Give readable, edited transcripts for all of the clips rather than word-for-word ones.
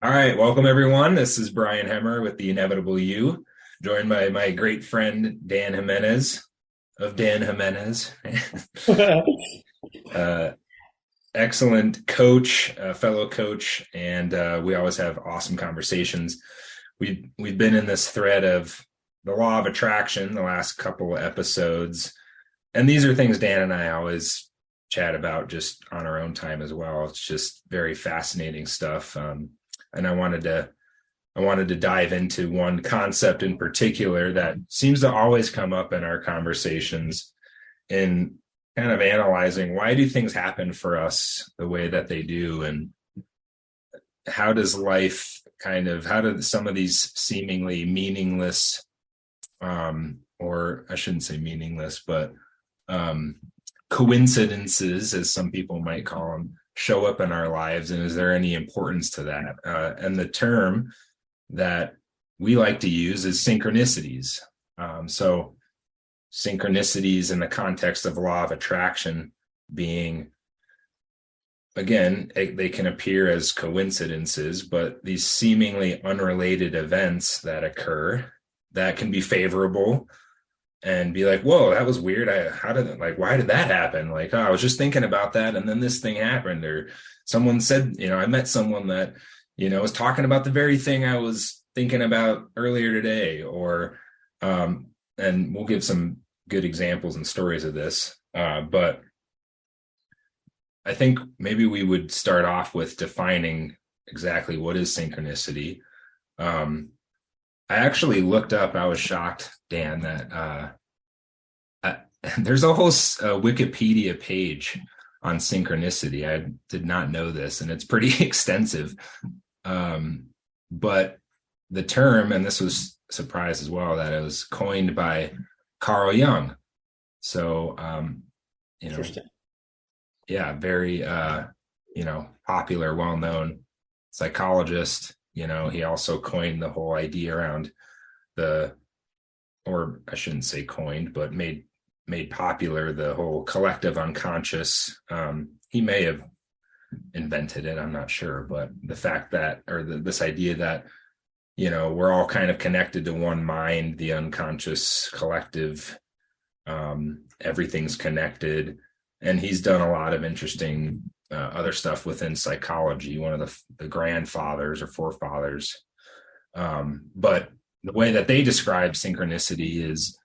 All right, welcome everyone. This is Brian Hemmer with The Inevitable You, joined by my great friend Dan Jimenez of Dan Jimenez. uh, Excellent coach, fellow coach, and we always have awesome conversations. We've been in this thread of the law of attraction the last couple of episodes, and these are things Dan and I always chat about just on our own time as well. It's just very fascinating stuff. And I wanted to dive into one concept in particular that seems to always come up in our conversations in kind of analyzing why do things happen for us the way that they do, and how does life how do some of these seemingly meaningless, or I shouldn't say meaningless, but coincidences, as some people might call them, show up in our lives, and is there any importance to that? And the term that we like to use is synchronicities. So synchronicities in the context of law of attraction being, again, they can appear as coincidences, but these seemingly unrelated events that occur that can be favorable and be like, whoa, that was weird. Why did that happen? Like, oh, I was just thinking about that, and then this thing happened. Or someone said, I met someone that, was talking about the very thing I was thinking about earlier today. Or, and we'll give some good examples and stories of this. But I think maybe we would start off with defining exactly what is synchronicity. I actually looked up, I was shocked, Dan, that there's a whole Wikipedia page on synchronicity. I did not know this, and it's pretty extensive. But the term, and this was a surprise as well, that it was coined by Carl Jung. So, Interesting. yeah, very, popular, well-known psychologist. He also coined the whole idea around or I shouldn't say coined, but made popular the whole collective unconscious. He may have invented it, I'm not sure, but the fact that, or this idea that, we're all kind of connected to one mind, the unconscious collective, everything's connected. And he's done a lot of interesting other stuff within psychology, one of the grandfathers or forefathers. But the way that they describe synchronicity is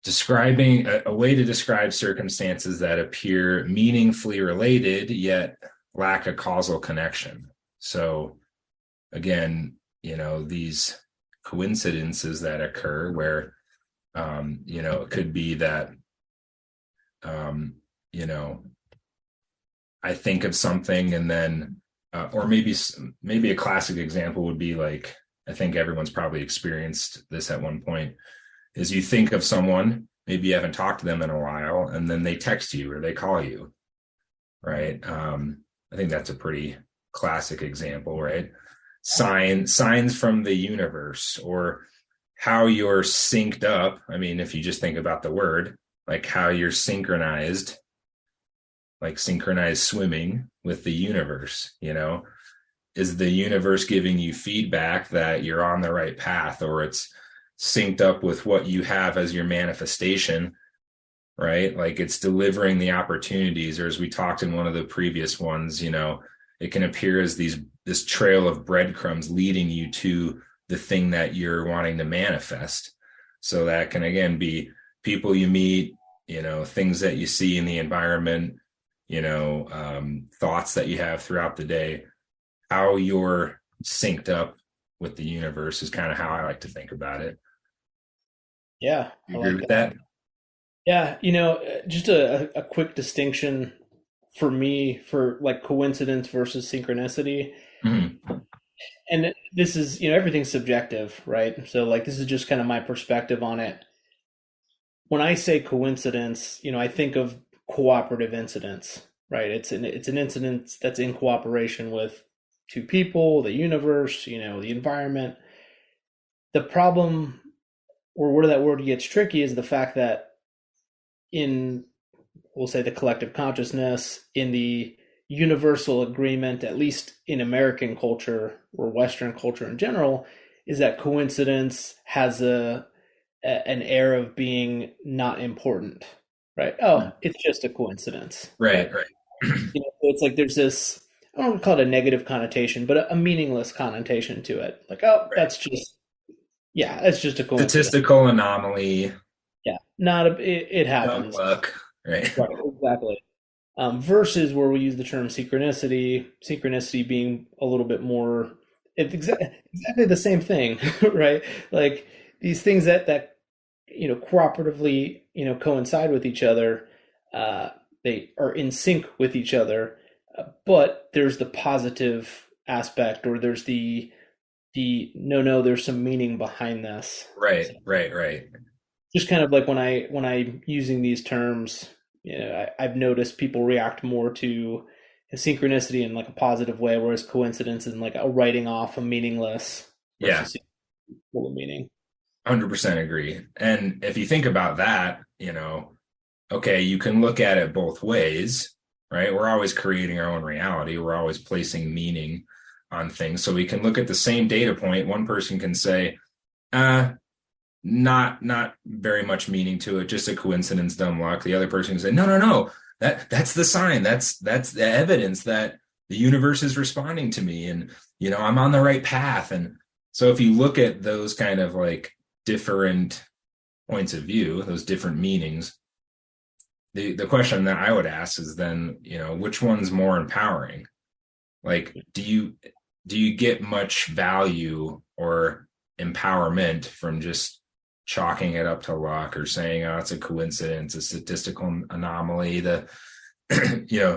describing a way to describe circumstances that appear meaningfully related yet lack a causal connection. So again, these coincidences that occur where, it could be that, I think of something, and then, or maybe a classic example would be like, I think everyone's probably experienced this at one point, is you think of someone, maybe you haven't talked to them in a while, and then they text you or they call you, right? I think that's a pretty classic example, right? Signs from the universe, or how you're synced up. I mean, if you just think about the word, like how you're synchronized, like synchronized swimming with the universe, is the universe giving you feedback that you're on the right path, or it's synced up with what you have as your manifestation, right? Like it's delivering the opportunities, or as we talked in one of the previous ones, it can appear as this trail of breadcrumbs leading you to the thing that you're wanting to manifest. So that can, again, be people you meet, things that you see in the environment, thoughts that you have throughout the day. How you're synced up with the universe is kind of how I like to think about it. Yeah, You I agree like with that. that? Yeah, just a quick distinction for me for like coincidence versus synchronicity. Mm-hmm. And this is, everything's subjective, right? So like this is just kind of my perspective on it. When I say coincidence, I think of cooperative incidents, right? It's an incident that's in cooperation with two people, the universe, the environment. The problem, or where that word gets tricky, is the fact that in, we'll say, the collective consciousness, in the universal agreement, at least in American culture or Western culture in general, is that coincidence has an air of being not important, right? Oh, it's just a coincidence, Right, right? right. So it's like there's this, I don't want to call it a negative connotation, but a meaningless connotation to it. Like, oh, Right. that's just, yeah, it's just a coincidence. Statistical anomaly, Yeah, not a, it dumb happens. luck, right? Right, exactly. Versus where we use the term synchronicity being a little bit more, it's exactly the same thing, right? Like these things that cooperatively coincide with each other, they are in sync with each other, but there's the positive aspect, or there's the no, there's some meaning behind this. Right, So right, right. just kind of like when I using these terms, I've noticed people react more to synchronicity in like a positive way, whereas coincidence is like a writing off a meaningless Yeah, versus full of meaning. 100% agree. And if you think about that, okay, you can look at it both ways, right? We're always creating our own reality. We're always placing meaning on things. So we can look at the same data point. One person can say, not very much meaning to it, just a coincidence, dumb luck. The other person can say, no, no, no, that's the sign. That's the evidence that the universe is responding to me, and I'm on the right path. And so if you look at those kind of like different points of view, those different meanings, the question that I would ask is then, which one's more empowering? Like, do you get much value or empowerment from just chalking it up to luck, or saying, oh, it's a coincidence, a statistical anomaly,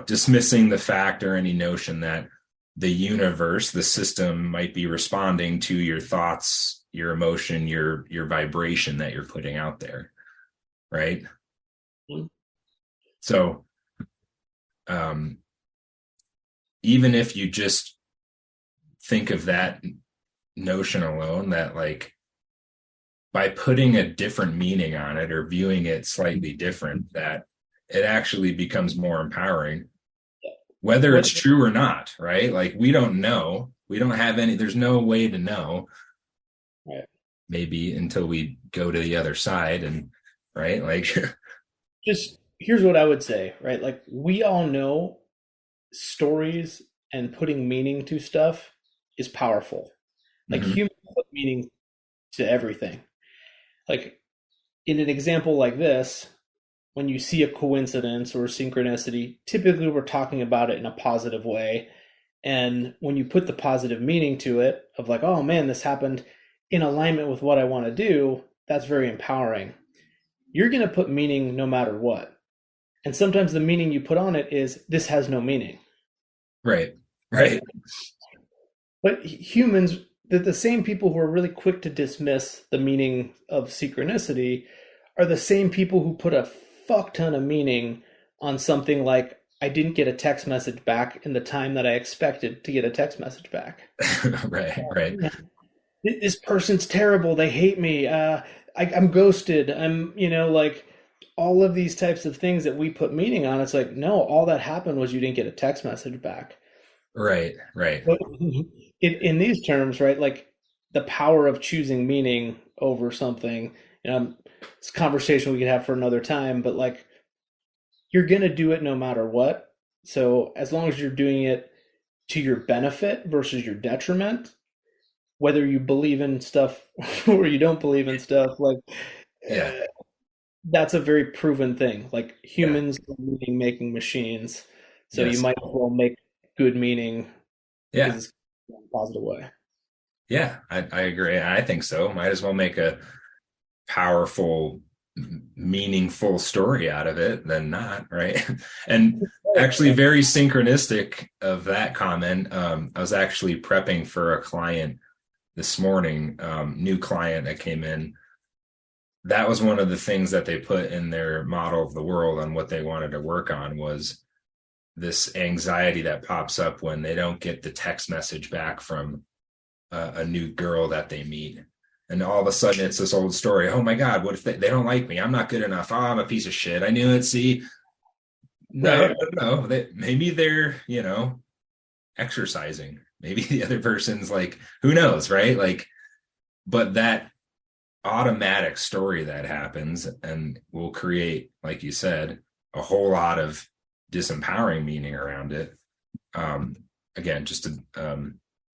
dismissing the fact or any notion that the universe, the system, might be responding to your thoughts, your emotion, your vibration that you're putting out there, right? Mhm. So even if you just think of that notion alone, that like by putting a different meaning on it or viewing it slightly different, that it actually becomes more empowering, whether What it's true or not, right? Like we don't know. We don't have there's no way to know, right. maybe until we go to the other side, and right, like Just here's what I would say, right? Like we all know stories and putting meaning to stuff is powerful. Like mhm, humans put meaning to everything. Like in an example like this, when you see a coincidence or a synchronicity, typically we're talking about it in a positive way. And when you put the positive meaning to it, of like, oh man, this happened in alignment with what I want to do, that's very empowering. You're going to put meaning no matter what. And sometimes the meaning you put on it is this has no meaning, right, right? right, But humans, the same people who are really quick to dismiss the meaning of synchronicity are the same people who put a fuck ton of meaning on something like, I didn't get a text message back in the time that I expected to get a text message back. right, right, This person's terrible. They hate me. I'm ghosted. Like all of these types of things that we put meaning on. It's like, no, all that happened was you didn't get a text message back. right, right. But in these terms, right, like the power of choosing meaning over something, it's a conversation we could have for another time, but like you're going to do it no matter what. So as long as you're doing it to your benefit versus your detriment, whether you believe in stuff or you don't believe in stuff, like Yeah, uh, that's a very proven thing. Like yeah, humans are meaning making machines, so you yes, might as well make good meaning because yeah, it's in a positive way. yeah. I agree. I think so. Might as well make a powerful, meaningful story out of it than not, right? And actually, very synchronistic of that comment. I was actually prepping for a client this morning, new client that came in. That was one of the things that they put in their model of the world on what they wanted to work on, was this anxiety that pops up when they don't get the text message back from a new girl that they meet. And all of a sudden it's this old story. Oh my God, what if they don't like me? I'm not good enough. Oh, I'm a piece of shit. I knew it. See, no, right? no, no. Maybe they're, exercising. Maybe the other person's like, who knows, right? Like, but that automatic story that happens and will create, like you said, a whole lot of disempowering meaning around it. Um, Again, just a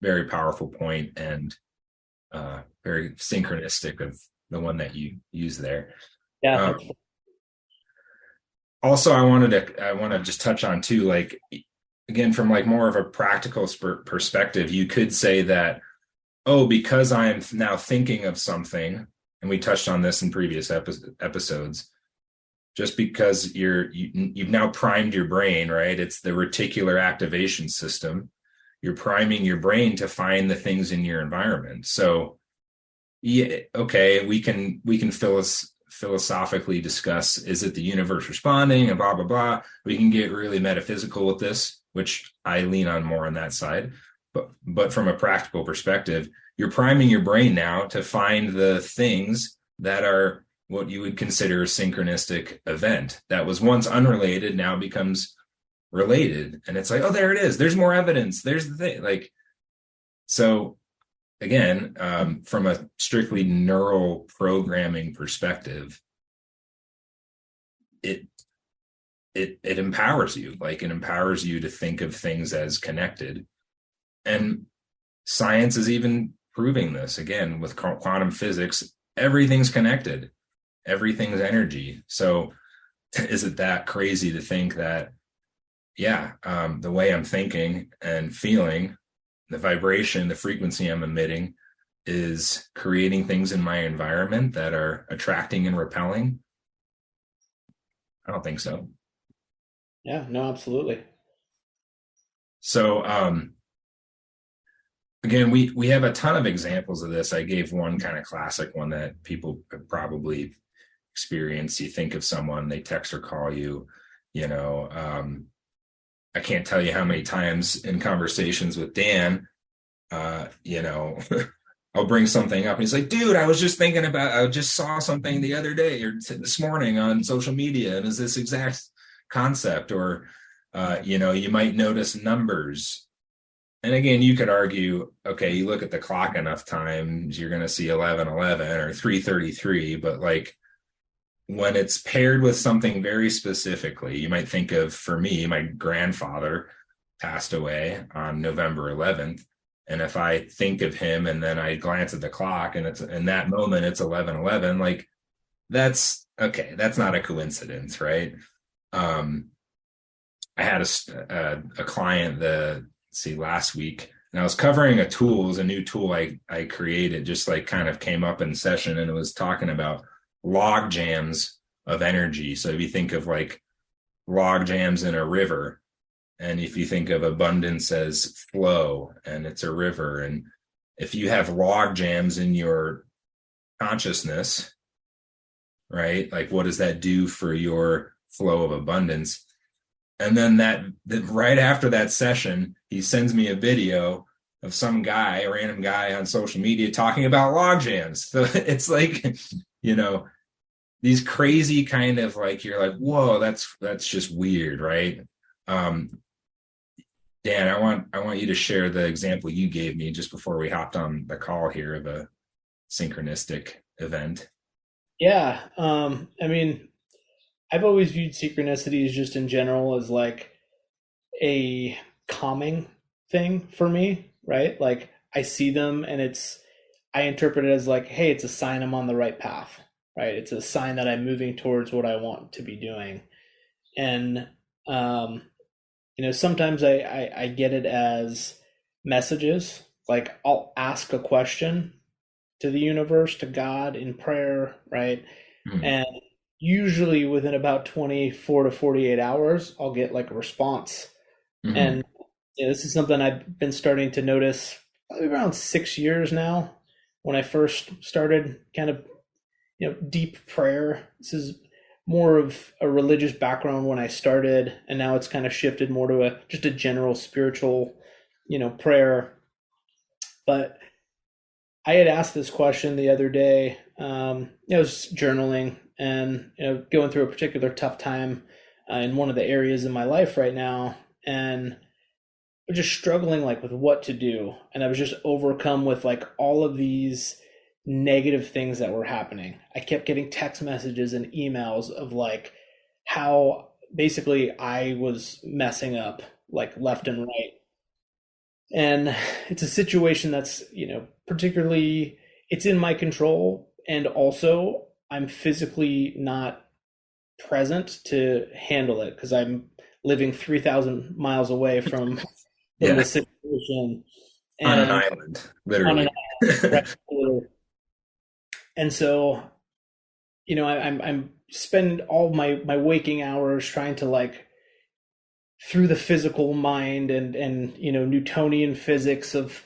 very powerful point and very synchronistic of the one that you use there. Yeah, Um, that's Also, I want to just touch on too, like again, from like more of a practical perspective, you could say that, oh, because I am now thinking of something, and we touched on this in previous episodes, just because you've now primed your brain, right? It's the reticular activation system. You're priming your brain to find the things in your environment. So yeah, okay, we can philosophically discuss, is it the universe responding and blah blah blah. We can get really metaphysical with this, which I lean on more on that side. But from a practical perspective, you're priming your brain now to find the things that are what you would consider a synchronistic event that was once unrelated, now becomes related. And it's like, oh, there it is. There's more evidence. There's the thing. Like, so again, from a strictly neural programming perspective, it it empowers you. Like, it empowers you to think of things as connected. And science is even proving this again with quantum physics. Everything's connected. Everything's energy. So is it that crazy to think that, yeah, the way I'm thinking and feeling, the vibration, the frequency I'm emitting is creating things in my environment that are attracting and repelling? I don't think so. yeah, no, absolutely. So again, we have a ton of examples of this. I gave one kind of classic one that people have probably experienced. You think of someone, they text or call you, you know, I can't tell you how many times in conversations with Dan, you know, I'll bring something up and he's like, dude, I just saw something the other day or this morning on social media, and is this exact concept? Or, you might notice numbers. And again, you could argue, okay, you look at the clock enough times, you're going to see 11:11 or 3:33. But like, when it's paired with something very specifically, you might think of, for me, my grandfather passed away on November 11th. And if I think of him and then I glance at the clock and it's in that moment, it's 11:11, like, that's okay. That's not a coincidence, right? Um, I had a client last week, and I was covering a tool. It was a new tool I created, just like kind of came up in session, and it was talking about log jams of energy. So if you think of like log jams in a river, and if you think of abundance as flow and it's a river, and if you have log jams in your consciousness, right? Like, what does that do for your flow of abundance? And then that right after that session, he sends me a video of some guy, a random guy on social media talking about log jams. So it's like, you know, these crazy kind of like, you're like, whoa, that's just weird, right? Dan, I want you to share the example you gave me just before we hopped on the call here of a synchronistic event. Yeah, I mean, I've always viewed synchronicities just in general as like a calming thing for me, right? Like I see them and I interpret it as like, hey, it's a sign I'm on the right path, right? It's a sign that I'm moving towards what I want to be doing. And um, sometimes I get it as messages. Like I'll ask a question to the universe, to God in prayer, right? Mm-hmm. And usually within about 24 to 48 hours, I'll get like a response. Mm-hmm. And this is something I've been starting to notice probably around 6 years now when I first started kind of, deep prayer. This is more of a religious background when I started, and now it's kind of shifted more to just a general spiritual, prayer. But I had asked this question the other day. I was journaling and going through a particular tough time in one of the areas in my life right now, and I'm just struggling like with what to do. And I was just overcome with like all of these negative things that were happening. I kept getting text messages and emails of like how basically I was messing up like left and right. And it's a situation that's, particularly it's in my control, and also I'm physically not present to handle it because I'm living 3,000 miles away from Yeah. the situation On an and island, on an literally. island, right? And so, I'm spend all my waking hours trying to like through the physical mind and Newtonian physics of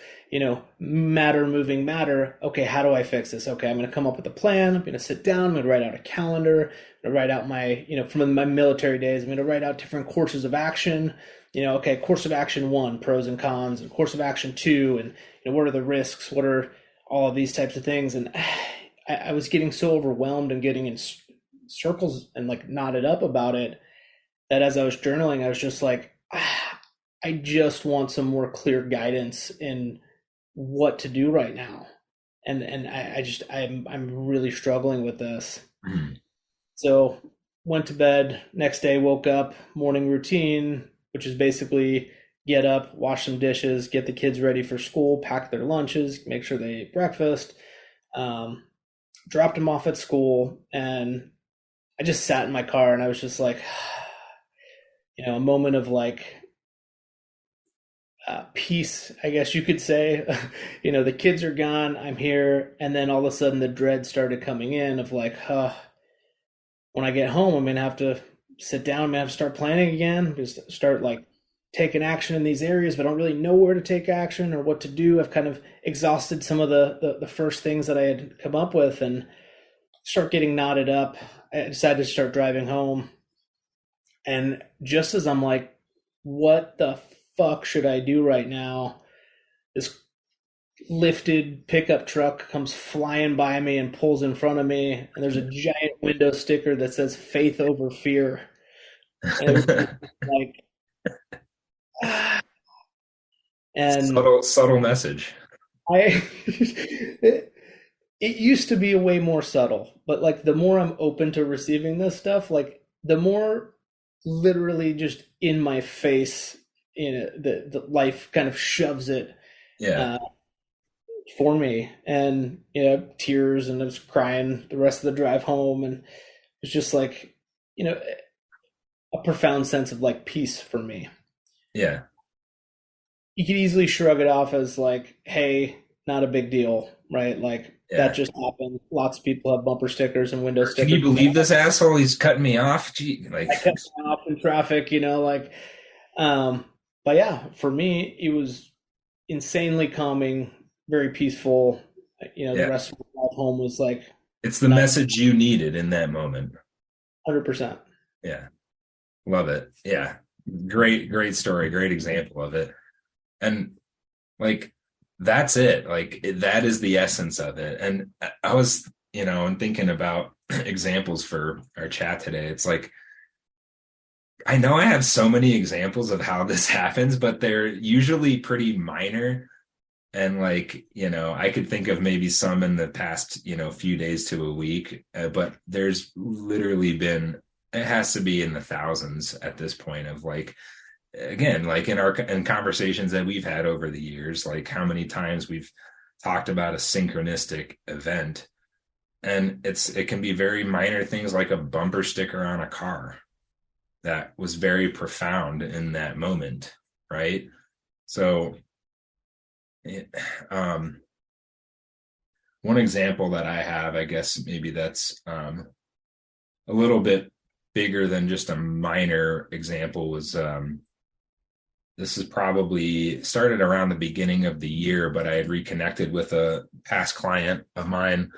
matter moving matter. Okay, how do I fix this? Okay, I'm going to come up with a plan. I'm going to sit down. I'm going to write out a calendar. I'm going to write out my from my military days. I'm going to write out different courses of action. Okay, course of action 1, pros and cons, and course of action 2, and what are the risks? What are all of these types of things? And I was getting so overwhelmed and getting in circles and like knotted up about it that as I was journaling, I was just like, I just want some more clear guidance in what to do right now. And I'm really struggling with this. Mhm. So went to bed, next day woke up, morning routine, which is basically get up, wash some dishes, get the kids ready for school, pack their lunches, make sure they eat breakfast, dropped them off at school, and I just sat in my car and I was just like, a moment of like peace, I guess you could say. The kids are gone, I'm here, and then all of a sudden the dread started coming in of like, when I get home, I'm gonna have to sit down, I'm gonna have to start planning again, just start like taking action in these areas, but I don't really know where to take action or what to do. I've kind of exhausted some of the first things that I had come up with and start getting knotted up. I decided to start driving home. And just as I'm like, what the fuck should I do right now? This lifted pickup truck comes flying by me and pulls in front of me. And there's a giant window sticker that says faith over fear. And like, and Subtle message. it used to be way more subtle, but like the more I'm open to receiving this stuff, like the more literally just in my face, the life kind of shoves it Yeah. for me, and tears, and I was crying the rest of the drive home, and it's just like a profound sense of like peace for me. Yeah. You could easily shrug it off as like, hey, not a big deal, right? Like that Yeah. just happened. Lots of people have bumper stickers and window Can stickers. you believe this asshole? He's cutting me off. Gee, like, I kept going off in traffic, like, but yeah, for me, it was insanely calming, very peaceful. The yeah, rest of the drive home was like it's the nice, message you needed in that moment. 100%. Yeah. Love it. Yeah. Great story. Great example of it. And like, that's it. Like, that is the essence of it. And I was, and thinking about examples for our chat today. It's like, I know I have so many examples of how this happens, but they're usually pretty minor. And like, I could think of maybe some in the past, few days to a week, but there's literally been, it has to be in the thousands at this point of like, again, like in conversations that we've had over the years, like how many times we've talked about a synchronistic event, and it can be very minor things like a bumper sticker on a car that was very profound in that moment, right? So one example that I have, I guess maybe that's a little bit bigger than just a minor example, was this is probably started around the beginning of the year, but I had reconnected with a past client of mine,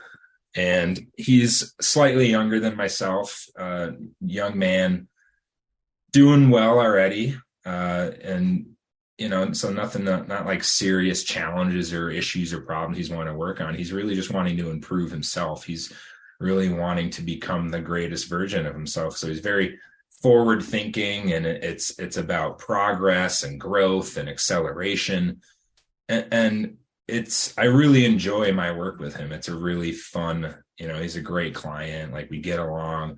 and he's slightly younger than myself, young man, doing well already. And, so nothing, not like serious challenges or issues or problems he's wanting to work on. He's really just wanting to improve himself. He's really wanting to become the greatest version of himself. So he's very forward thinking, and it's about progress and growth and acceleration. And it's I really enjoy my work with him. It's a really fun, he's a great client. Like, we get along,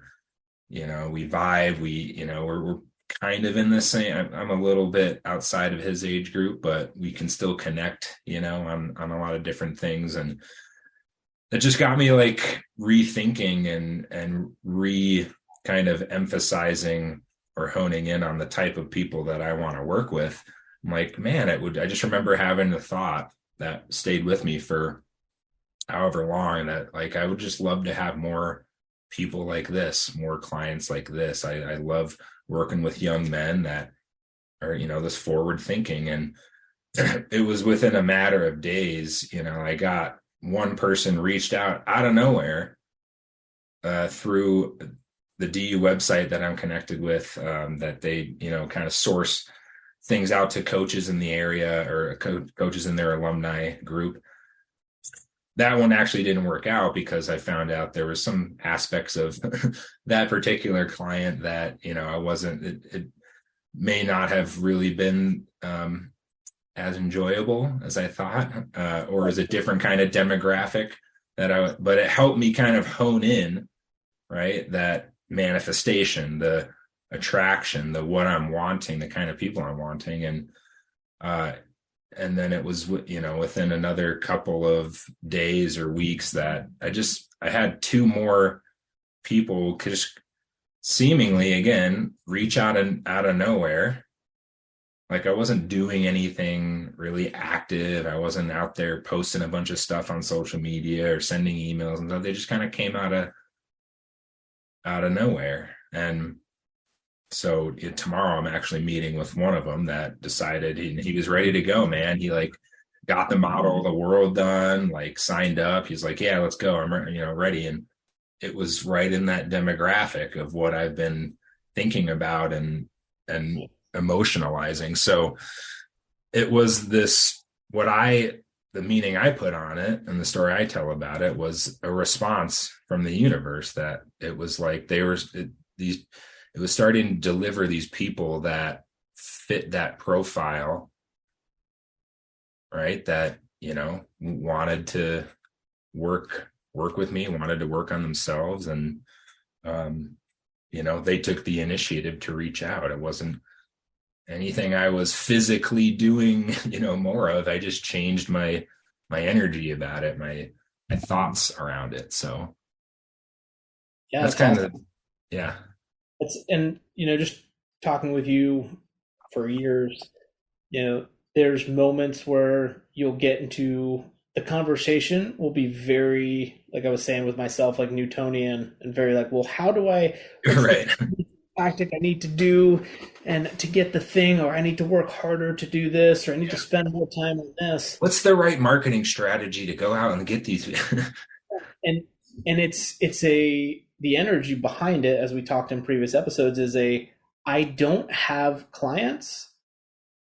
we vibe, we're kind of in the same. I'm a little bit outside of his age group, but we can still connect, on a lot of different things. And it just got me like rethinking and re kind of emphasizing or honing in on the type of people that I want to work with. I'm like, man, I just remember having the thought that stayed with me for however long, that like, I would just love to have more people like this, more clients like this. I love working with young men that are, this forward thinking. And it was within a matter of days, I got one person reached out of nowhere through the DU website that I'm connected with, that they, kind of source things out to coaches in the area, or coaches in their alumni group. That one actually didn't work out because I found out there was some aspects of that particular client that, I wasn't, it may not have really been as enjoyable as I thought, or as a different kind of demographic but it helped me kind of hone in, right? That manifestation, the attraction, the what I'm wanting, the kind of people I'm wanting. And then it was, within another couple of days or weeks that I had two more people just seemingly, again, reach out of nowhere. Like, I wasn't doing anything really active. I wasn't out there posting a bunch of stuff on social media or sending emails and stuff. They just kind of came out of nowhere. And so tomorrow I'm actually meeting with one of them that decided he was ready to go, man. He like got the model of the world done, like signed up. He's like, yeah, let's go. I'm ready. And it was right in that demographic of what I've been thinking about and emotionalizing. So it was this, the meaning I put on it and the story I tell about it was a response from the universe, that it was like it was starting to deliver these people that fit that profile, right? That, wanted to work with me, wanted to work on themselves. And, they took the initiative to reach out. It wasn't anything I was physically doing, more of. I just changed my energy about it, my thoughts around it. So Yeah, that's kind of, yeah. And just talking with you for years, there's moments where you'll get into the conversation will be very, like I was saying with myself, like Newtonian, and very like, well, how do I, right, the tactic I need to do and to get the thing, or I need to work harder to do this, or I need to spend more time on this. What's the right marketing strategy to go out and get these? and it's the energy behind it, as we talked in previous episodes, is I don't have clients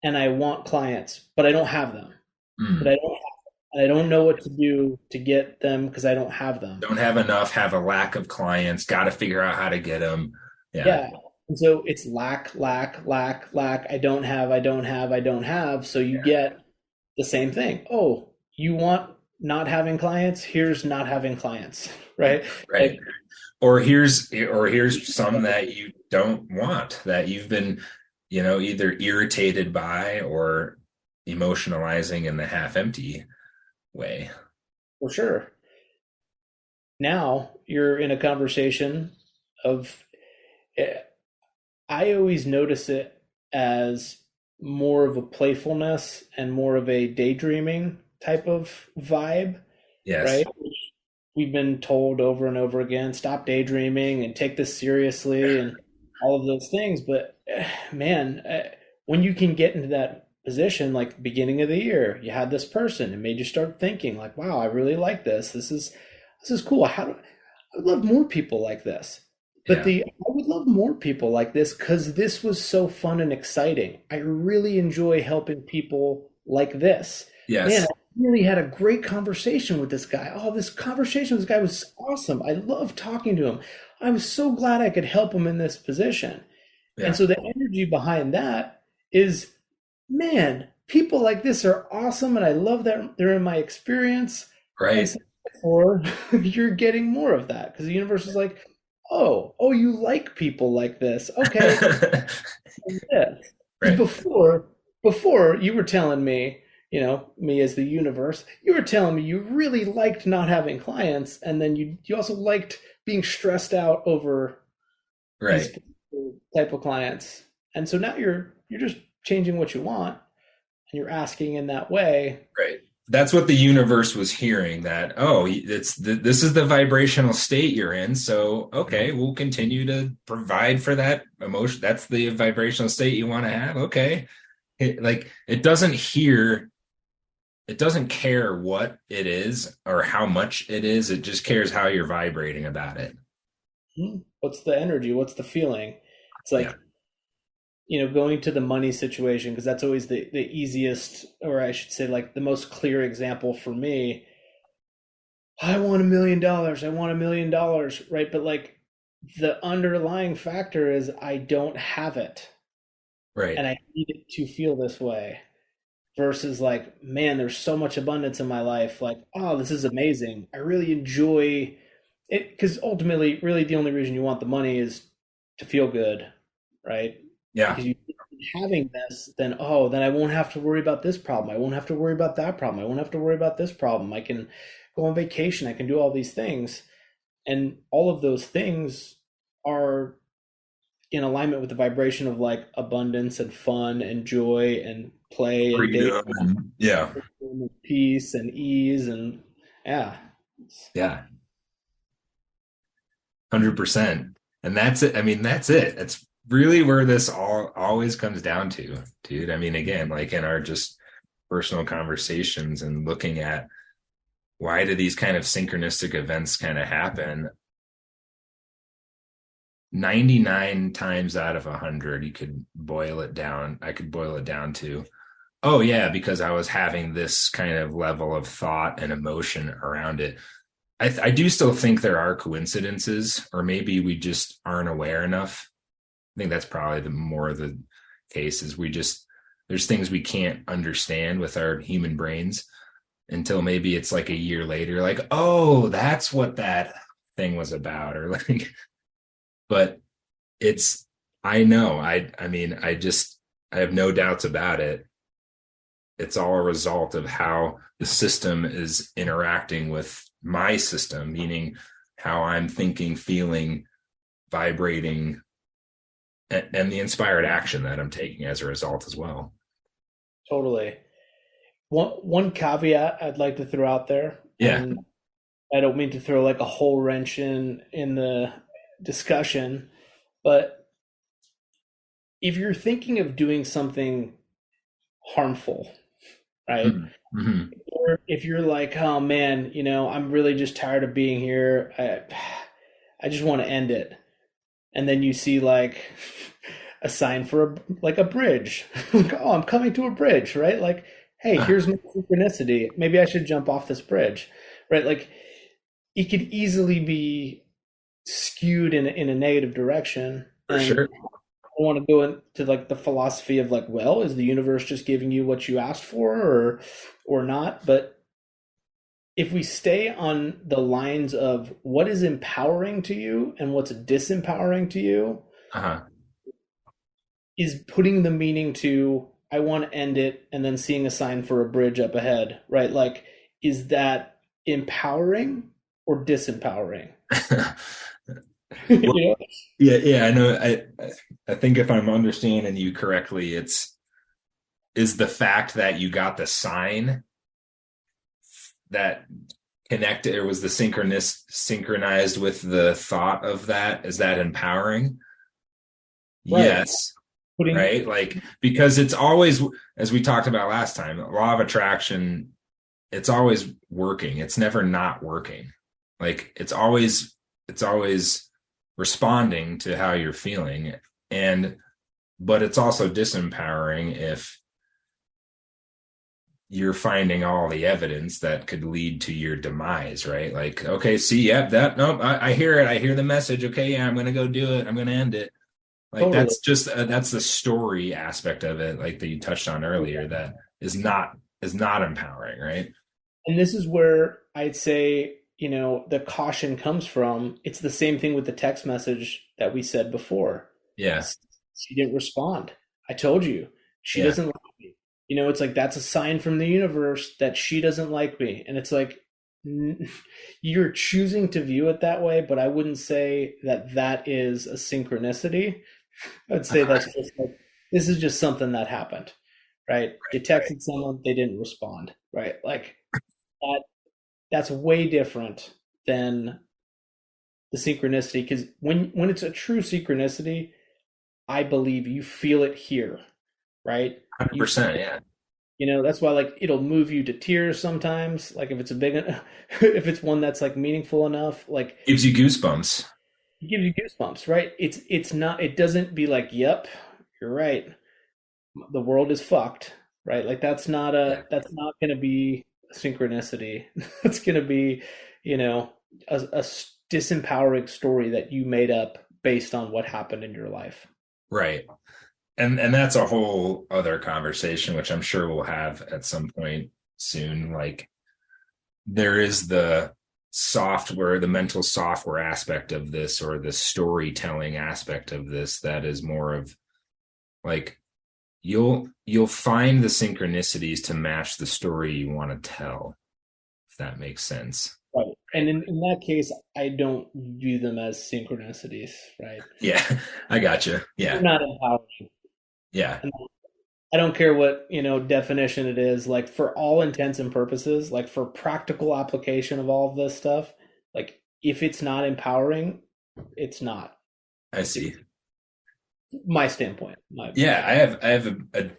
and I want clients, but I don't have them. But I don't know what to do to get them because I don't have them. Don't have enough, have a lack of clients, got to figure out how to get them. Yeah. And so it's lack. I don't have. So you get the same thing. Oh, you want not having clients? Here's not having clients, right? Right. Like, or here's some that you don't want, that you've been, either irritated by or emotionalizing in the half empty way. For sure. Now you're in a conversation of, I always notice it as more of a playfulness and more of a daydreaming type of vibe, Yes. right? We've been told over and over again, stop daydreaming and take this seriously and all of those things. But man, when you can get into that position, like beginning of the year, you had this person, it made you start thinking like, wow, I really like this. This is cool. I would love more people like this. But I would love more people like this because this was so fun and exciting. I really enjoy helping people like this. Yes. Man, I really had a great conversation with this guy. Oh, this conversation with this guy was awesome. I love talking to him. I was so glad I could help him in this position. And Yeah. so the energy behind that is, man, people like this are awesome, and I love that they're in my experience. And Right. so therefore, you're getting more of that because the universe is like, oh, you like people like this. Okay, yeah. Because Right. before you were telling me, me as the universe, you were telling me you really liked not having clients, and then you also liked being stressed out over these Right. type of clients. And so now you're just changing what you want and you're asking in that way. Right. That's what the universe was hearing, that, oh, this is the vibrational state you're in. So, okay, we'll continue to provide for that emotion. That's the vibrational state you want to have. Okay. Like it doesn't care what it is or how much it is. It just cares how you're vibrating about it. What's the energy? What's the feeling? It's Yeah. like, going to the money situation, because that's always the easiest, or I should say, like the most clear example for me. I want $1 million. I want $1 million, right? But like the underlying factor is I don't have it Right. and I need it to feel this way. Versus like, man, there's so much abundance in my life. Like, oh, this is amazing. I really enjoy it, because ultimately, really, the only reason you want the money is to feel good, right? Yeah. Because you having this, then I won't have to worry about this problem. I won't have to worry about that problem. I won't have to worry about this problem. I can go on vacation. I can do all these things, and all of those things are in alignment with the vibration of like abundance and fun and joy and play and date Freedom. Yeah. and peace and ease and yeah. Yeah. 100%. And that's it. I mean, that's it. That's really where this all always comes down to, dude. I mean, again, like in our just personal conversations and looking at why do these kind of synchronistic events kind of happen? 99 times out of 100, you could boil it down. I could boil it down to, oh, yeah, because I was having this kind of level of thought and emotion around it. I do still think there are coincidences, or maybe we just aren't aware enough. I think that's probably the more of the case is there's things we can't understand with our human brains until maybe it's like a year later, like, oh, that's what that thing was about. Or like, but I know, I mean, I have no doubts about it. It's all a result of how the system is interacting with my system, meaning how I'm thinking, feeling, vibrating, and the inspired action that I'm taking as a result as well. Totally. One caveat I'd like to throw out there, Yeah. and I don't mean to throw like a whole wrench in the discussion, but if you're thinking of doing something harmful, right? Mm-hmm. Or if you're like, oh man, I'm really just tired of being here. I just want to end it. And then you see like a sign for a bridge. Like, oh, I'm coming to a bridge, right? Like, hey, here's my synchronicity. Maybe I should jump off this bridge, right? Like, it could easily be skewed in a negative direction. For And sure. I want to go into like the philosophy of like, well, is the universe just giving you what you asked for, or not? But if we stay on the lines of what is empowering to you and what's disempowering to you, Uh-huh. is putting the meaning to I want to end it and then seeing a sign for a bridge up ahead, right? Like, is that empowering or disempowering? Well, yeah, I know. I think if I'm understanding you correctly, is the fact that you got the sign that connected, or was the synchronized with the thought of that? Is that empowering? Right. Yes. Right. Like, because it's always, as we talked about last time, law of attraction, it's always working. It's never not working. Like, it's always responding to how you're feeling. But it's also disempowering if you're finding all the evidence that could lead to your demise, right? Like, okay, see, yep, nope, I hear it. I hear the message. Okay, yeah, I'm going to go do it. I'm going to end it. Like Totally. that's just that's the story aspect of it, like that you touched on earlier, that is not empowering, right? And this is where I'd say, the caution comes from. It's the same thing with the text message that we said before. Yeah, She didn't respond. I told you, she yeah, doesn't like me. It's like that's a sign from the universe that she doesn't like me. And it's like, you're choosing to view it that way, but I wouldn't say that that is a synchronicity. I'd say that's just like, this is just something that happened, right? You right, texted someone, they didn't respond, right? Like that, that's way different than the synchronicity. Because when it's a true synchronicity, I believe you feel it here, right? You feel 100%, yeah. that's why like it'll move you to tears sometimes. Like if it's a big, if it's one that's like meaningful enough, like Gives you goosebumps. it gives you goosebumps, right? It's not. It doesn't be like, "Yep, you're right. The world is fucked," right? Like Yeah, that's not going to be synchronicity. That's going to be, you know, a disempowering story that you made up based on what happened in your life. right. And that's a whole other conversation, which I'm sure we'll have at some point soon. Like there is the software, the mental software aspect of this, or the storytelling aspect of this, that is more of like you'll find the synchronicities to match the story you want to tell, if that makes sense. Right. And Right. in that case, I don't view them as synchronicities, right? Yeah, I gotcha. They're Yeah, not empowering. yeah, And I don't care what, definition it is, like for all intents and purposes, like for practical application of all of this stuff, like if it's not empowering, it's not. I see. My standpoint. Yeah, I have a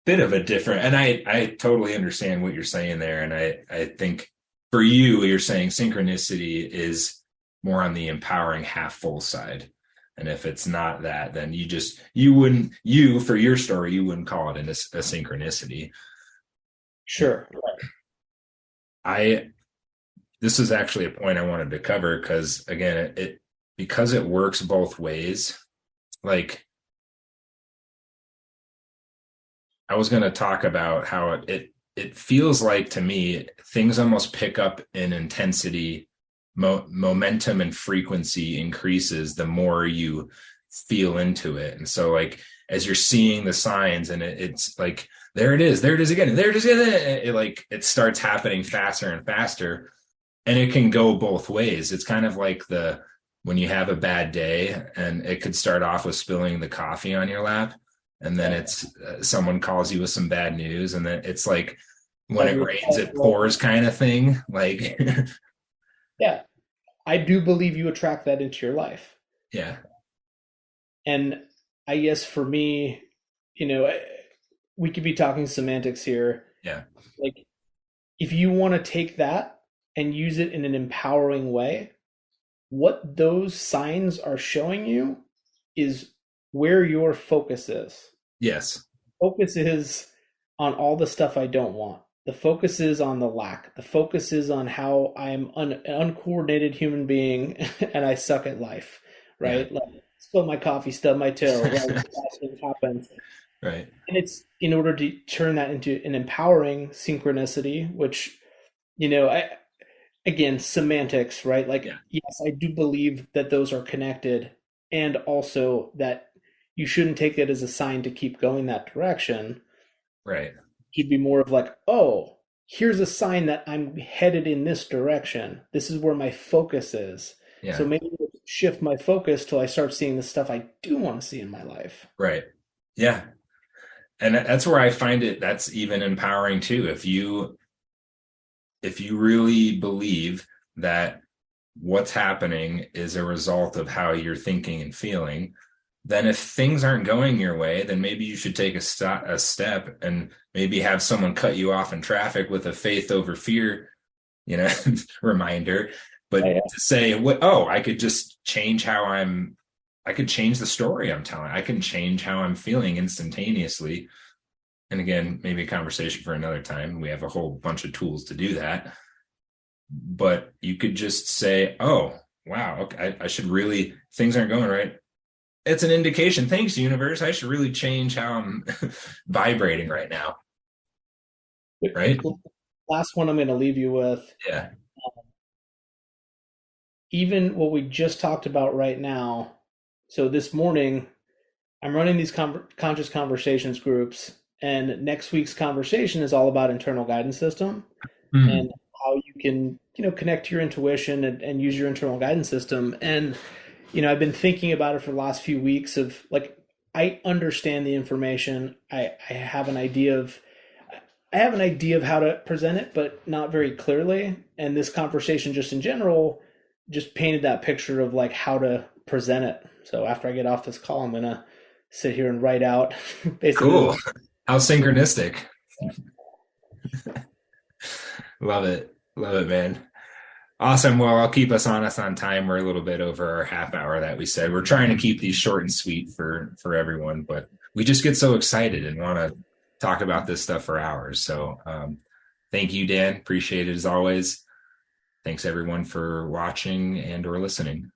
bit of a different, and I totally understand what you're saying there, and I think for you, you're saying synchronicity is more on the empowering half full side. And if it's not that, then you wouldn't, for your story, you wouldn't call it a synchronicity. Sure. I This is actually a point I wanted to cover because again, because it works both ways. Like I was going to talk about how it feels like to me things almost pick up in intensity, momentum and frequency increases the more you feel into it. And so like as you're seeing the signs, and it's like there it is again, there it is again, it starts happening faster and faster, and it can go both ways. It's kind of like the when you have a bad day, and it could start off with spilling the coffee on your lap, and then it's someone calls you with some bad news, and then it's like when Like it rains it pours kind of thing, like yeah, I do believe you attract that into your life. yeah, And I guess for me, we could be talking semantics here. yeah, Like if you want to take that and use it in an empowering way, what those signs are showing you is where your focus is. yes, Focus is on all the stuff I don't want. The focus is on the lack. The focus is on how I'm an uncoordinated human being and I suck at life, yeah, right? Like spill my coffee, stub my toe, right? Bad things happen. right, And it's in order to turn that into an empowering synchronicity, which, I again, semantics, right? Like, yeah, yes, I do believe that those are connected, and also that you shouldn't take it as a sign to keep going that direction. right, It should be more of like, oh, here's a sign that I'm headed in this direction. This is where my focus is. So yeah, maybe I'll shift my focus till I start seeing the stuff I do want to see in my life. right, yeah. And that's where I find it, that's even empowering too. If you really believe that what's happening is a result of how you're thinking and feeling, then if things aren't going your way, then maybe you should take a step and maybe have someone cut you off in traffic with a faith over fear, you know, reminder. But Yeah, to say, oh, I could just change I could change the story I'm telling. I can change how I'm feeling instantaneously. And again, maybe a conversation for another time. We have a whole bunch of tools to do that. But you could just say, oh, wow, okay, I should really, things aren't going right. it's an indication. Thanks, universe. I should really change how I'm vibrating right now. Right? Last one I'm going to leave you with. Yeah. Even what we just talked about right now. So this morning, I'm running these conscious conversations groups, and next week's conversation is all about internal guidance system and Mm. how you can, connect to your intuition and use your internal guidance system. And, I've been thinking about it for the last few weeks of like, I understand the information. I have an idea of how to present it, but not very clearly. And this conversation, just in general, just painted that picture of like how to present it. So after I get off this call, I'm gonna sit here and write out basically Cool. How synchronistic. Love it. Love it, man. Awesome. Well, I'll keep us honest on time. We're a little bit over our half hour that we said. We're trying to keep these short and sweet for everyone, but we just get so excited and want to talk about this stuff for hours. So thank you, Dan. Appreciate it as always. Thanks everyone for watching and or listening.